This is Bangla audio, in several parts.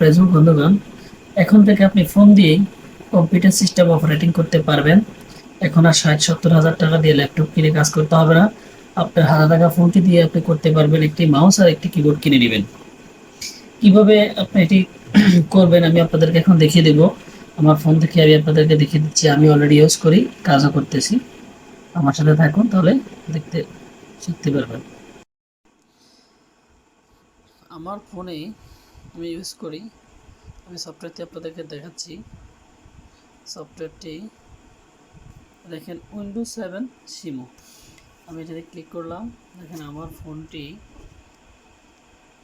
ফেসবুক বন্ধুগণ, এখন থেকে আপনি ফোন দিয়েই কম্পিউটার সিস্টেম অপারেটিং করতে পারবেন। এখন আর 60-70 হাজার টাকা দিয়ে ল্যাপটপ কিনে কাজ করতে হবে না। আপনার হাতে থাকা ফোনটি দিয়ে আপনি করতে পারবেন। একটি মাউস আর একটি কিবোর্ড কিনে নেবেন। কিভাবে আপনি এটি করবেন আমি আপনাদেরকে এখন দেখিয়ে দেব। আমার ফোন থেকে আমি আপনাদেরকে দেখিয়ে দিচ্ছি। আমি অলরেডি ইউজ করি, কাজও করতেছি। আমার সাথে থাকুন, তাহলে দেখতে শিখতে পারবেন। আমার ফোনে আমি ইউজ করি, আমি সফটওয়্যারটি আপনাদেরকে দেখাচ্ছি। সফটওয়্যারটি দেখেন, উইন্ডোজ 7 সিমো। আমি এটাতে ক্লিক করলাম। দেখেন আমার ফোনটি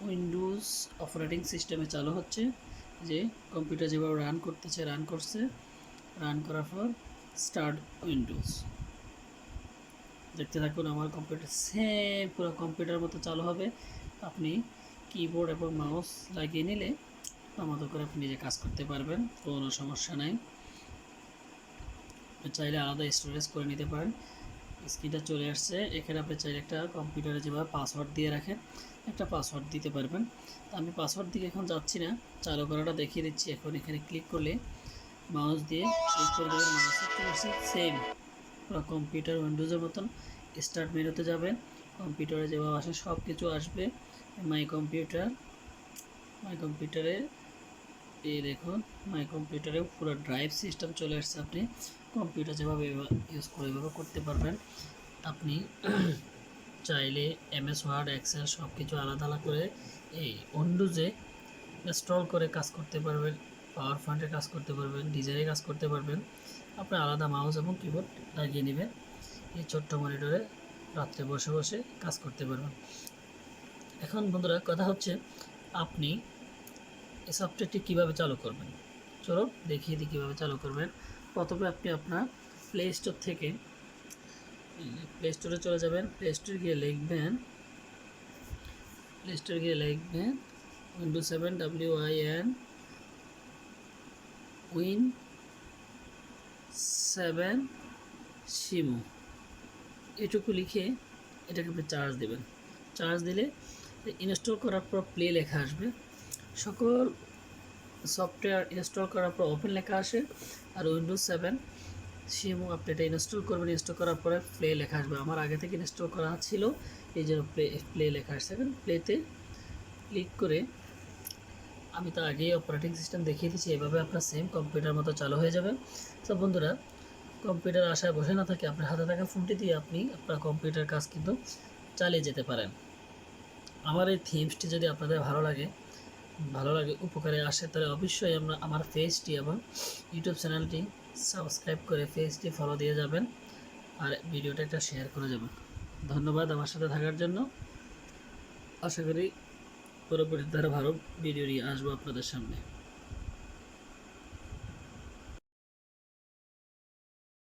উইন্ডোজ অপারেটিং সিস্টেমে চালু হচ্ছে। যে কম্পিউটার যেভাবে রান করতেছে, রান করছে। রান করার পর স্টার্ট উইন্ডোজ, দেখতে থাকুন। আমার কম্পিউটার সেম পুরো কম্পিউটার মতো চালু হবে। আপনি কিবোর্ড এবং মাউস লাগিয়ে নিলে মতো করে আপনি নিজে কাজ করতে পারবেন, কোনো সমস্যা নাই। চাইলে আলাদা স্টোরেজ করে নিতে পারেন। স্ক্রিনটা চলে আসছে। এখানে আপনি চাইলে একটা কম্পিউটারে যেভাবে পাসওয়ার্ড দিয়ে রাখেন, একটা পাসওয়ার্ড দিতে পারবেন। আমি পাসওয়ার্ড দিকে এখন যাচ্ছি না, চালু করাটা দেখিয়ে দিচ্ছি। এখন এখানে ক্লিক করলে মাউস দিয়ে ক্লিক করে দেবেন। মাউসে চলে আসছে সেম পুরো কম্পিউটার উইন্ডোজের মতন। স্টার্ট মেনুতে যাবেন, কম্পিউটারে যেভাবে আসে সব কিছু আসবে। মাই কম্পিউটারে এই দেখুন, মাই কম্পিউটারে পুরো ড্রাইভ সিস্টেম চলে আসছে। আপনি কম্পিউটার যেভাবে ইউজ করে এভাবে করতে পারবেন। আপনি চাইলে এমএস ওয়ার্ড, এক্সেল সব কিছু আলাদা আলাদা করে এই উইন্ডোজে ইনস্টল করে কাজ করতে পারবেন। পাওয়ার পয়েন্টে কাজ করতে পারবেন, ডিজাইনে কাজ করতে পারবেন। আপনার আলাদা মাউস এবং কিবোর্ড লাগিয়ে নেবেন। এই ছোট্ট মনিটরে রাত্রে বসে বসে কাজ করতে পারবেন। এখন বন্ধুরা কথা হচ্ছে, আপনি এই সফটওয়্যারটি কীভাবে চালু করবেন। চলো দেখিয়ে দিই কীভাবে চালু করবেন। প্রথমে আপনি আপনার প্লে স্টোর থেকে প্লে স্টোরে চলে যাবেন। প্লে স্টোরে গিয়ে লিখবেন উইন্ডোজ 7 WIN উইন 7 সিমো, এটুকু লিখে এটাকে আপনি চার্জ দেবেন। চার্জ দিলে ইনস্টল করার পর প্লে লেখা আসবে। সকল সফটওয়্যার ইনস্টল করার পর ওপেন লেখা আসে। আর উইন্ডোজ 7 সিমো আপনি এটা ইনস্টল করবেন। ইনস্টল করার পরে প্লে লেখা আসবে। আমার আগে থেকে ইনস্টল করা ছিল, এই জন্য প্লে লেখা আসছে। প্লেতে ক্লিক করে আমি তো আগেই অপারেটিং সিস্টেম দেখিয়ে দিচ্ছি, এভাবে আপনার সেম কম্পিউটার মতো চালু হয়ে যাবে। তো বন্ধুরা, কম্পিউটার আশায় বসে না থাকে, আপনার হাতে থাকা ফোনটি দিয়ে আপনি আপনার কম্পিউটার কাজ কিন্তু চালিয়ে যেতে পারেন। আমার এই থিমসটি যদি আপনাদের ভালো লাগে উপকারে আসে, তাহলে অবশ্যই আমার পেজটি এবং ইউটিউব চ্যানেলটি সাবস্ক্রাইব করে পেজটি ফলো দিয়ে যাবেন। আর ভিডিওটা একটা শেয়ার করে যাবেন। ধন্যবাদ আমার সাথে থাকার জন্য। আশা করি পরবর্তীতে আরও ভালো ভিডিও নিয়ে আসবো আপনাদের সামনে।